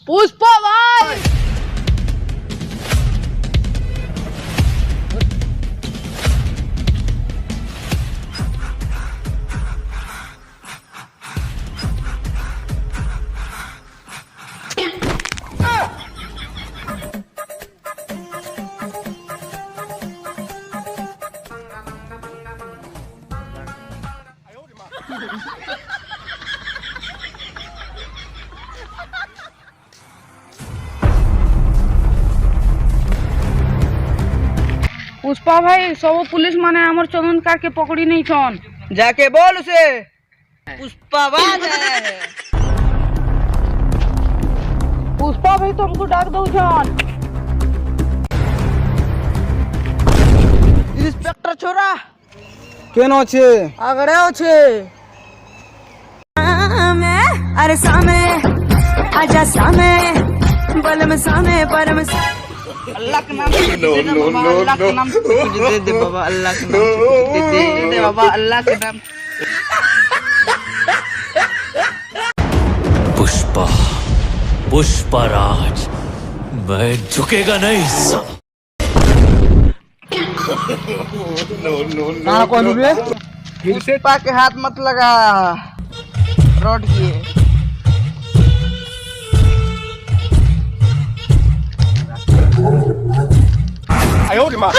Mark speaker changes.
Speaker 1: पुष्पा भाई पुष्पा भाई सब पुलिस माने हमर चंदन कार के पकड़ी नहीं छन।
Speaker 2: जाके बोल उसे पुष्पा बाज है।
Speaker 1: पुष्पा भाई तुमको डाक दो छन।
Speaker 2: इंस्पेक्टर छोरा
Speaker 3: केन अच्छे
Speaker 2: आगड़े अच्छे
Speaker 4: अरे सामे आजा सामे बलम सामे परम
Speaker 2: अल्लाह के नाम अल्लाह के नाम दे दे बाबा, अल्लाह के नाम दे दे बाबा, अल्लाह के नाम।
Speaker 5: पुष्पा पुष्पा राज, मैं झुकेगा नहीं सब।
Speaker 3: कहाँ कौन रे
Speaker 2: पुष्पा के हाथ मत लगा, रोड की
Speaker 3: आयो रे माँ।